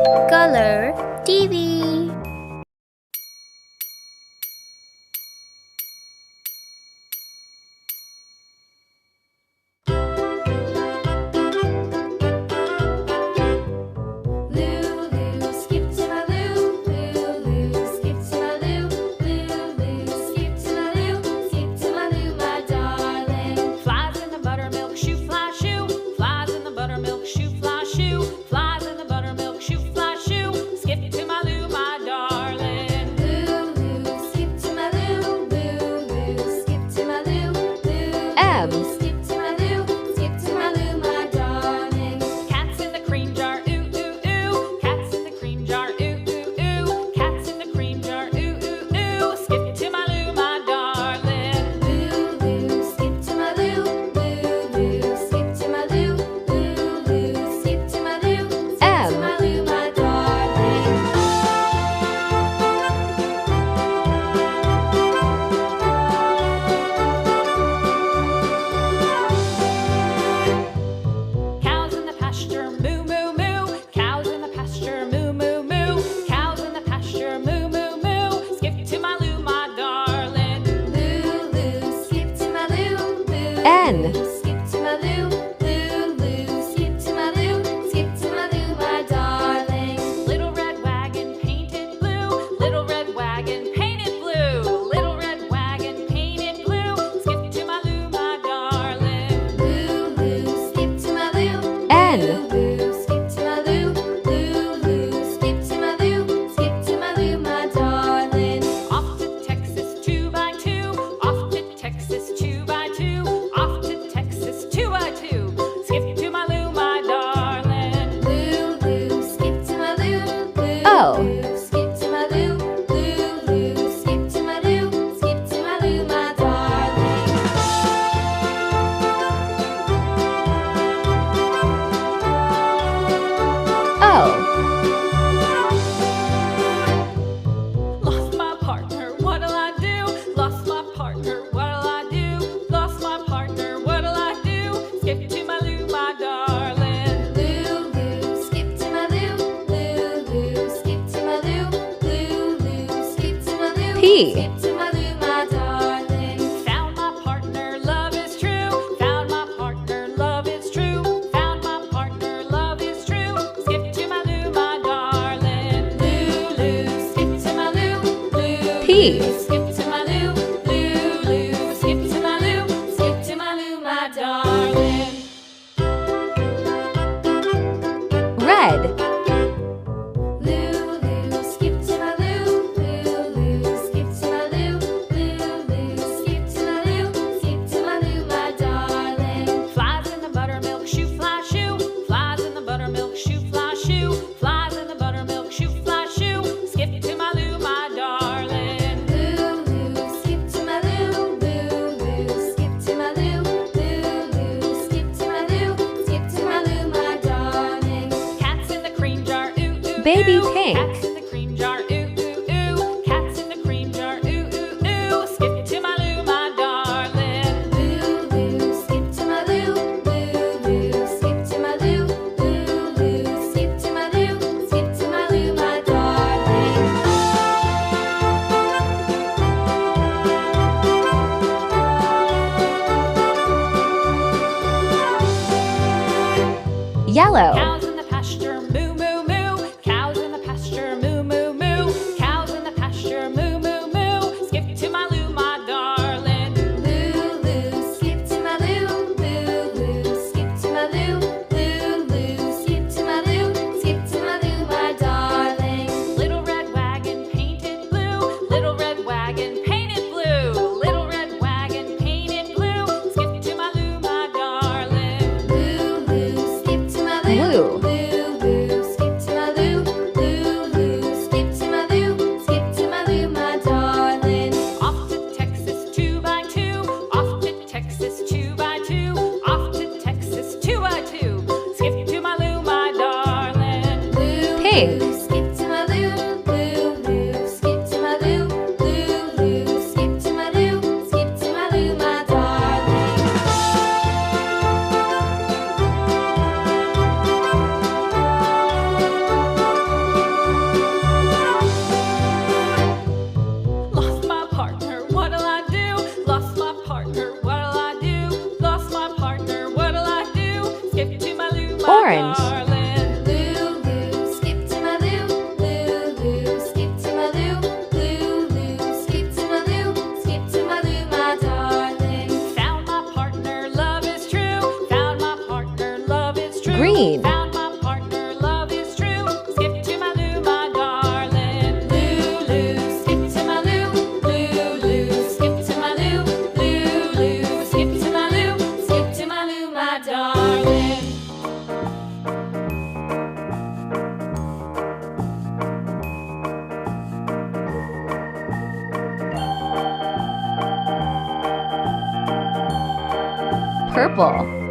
Color TV. Lulu, skip to my loo. Lulu, skip to my loo. Lulu, skip to my loo. Skip to my loo, my darling. Flies in the buttermilk shoe, fly shoe. Flies in the buttermilk shoe, fly shoe. Flies in the buttermilk shoe, fly shoe. Skip to my loo, my darling. Lulu, skip to my loo. Lulu, skip to my loo. Lulu, M. skip to my loo. Skip to my loo, my darling. Cats in the cream jar, ooh ooh ooh. Cats in the cream jar, ooh ooh ooh. Cats in the cream jar, ooh ooh ooh. Skip to my loo, my darling. Lulu, skip to my loo. Lulu, skip to my loo. Lulu, skip to my loo. Skip M. to my loo, my darling. Cows in the pasture, moo moo moo. Cows in the pasture, moo moo moo. Cows in the pasture, moo moo moo. Skip to my loo, my darling. Lulu, skip to my loo. Lulu, N. skip to my loo. Lulu, skip to my loo. Skip to my loo, my darling. Little red wagon painted blue. Little red wagon painted blue. Little red wagon painted blue. Skip to my loo, my darling. Lulu, skip to my loo. N. Lulu, skip to my loo. Lulu, skip to my loo. Skip to my loo, my darling. Off to Texas 2x2. Off to Texas 2x2. Off to Texas 2x2. Skip to my loo, my darling. Lulu, skip to my loo. O. Lulu, skip to my loo. Lulu, skip to my loo. Skip to my loo, my darling. O. Lost my partner, what'll I do? Lost my partner, what'll I do? Lost my partner, what'll I do? Skip to my loo, my darling. Lulu, skip to my loo. Lulu, skip to my loo. Lulu, skip to my loo. P. Skip to my loo, my darling. Found my partner, love is true. Found my partner, love is true. Found my partner, love is true. Skip to my loo, my darling. Lulu, skip to my loo. Lulu, P. skip to my loo. Lulu, skip to my loo. Skip to my loo, my darling. Red. Lulu, skip to my loo. Lulu, skip to my loo. Lulu, skip to my loo. Skip to my loo, my darling. Flies in the buttermilk shoe, fly shoe. Flies in the buttermilk shoe, fly shoe. Flies in the buttermilk shoe, fly shoe. Skip to my loo, my darling. Lulu, skip to my loo. Lulu, skip to my loo. Lulu, skip to my loo. Skip to my loo, my darling. Cats in the cream jar, ooh ooh Baby ooh. pink. Cats in the cream jar, ooh ooh ooh. Cats in the cream jar, ooh ooh ooh. Skip to my loo, my darling. Lulu, skip to my loo. Lulu, skip to my loo. Lulu, skip to my loo. Skip to my loo, my darling. Yellow. Cows in the pasture, moo moo moo. Cows in the pasture, moo moo moo. Cows in the pasture, moo moo moo. Skip to my loo, my darling. Lulu, skip to my loo. Lulu, skip to my loo. Lulu, skip to my loo. Skip to my loo, my darling. Little red wagon painted blue. Little red wagon painted blue. Little red wagon painted blue. Skip to my loo, my darling. Lulu, skip to my loo. Blue. Lulu, skip to my loo. Lulu, skip to my loo. Skip to my loo, my darling. Off to Texas 2x2. Off to Texas 2x2. Off to Texas 2x2. Skip to my loo, my darling. Pink. Lulu, skip to my loo. Lulu, skip to my loo. Lulu, skip to my loo. Skip to my loo, my darling. apple.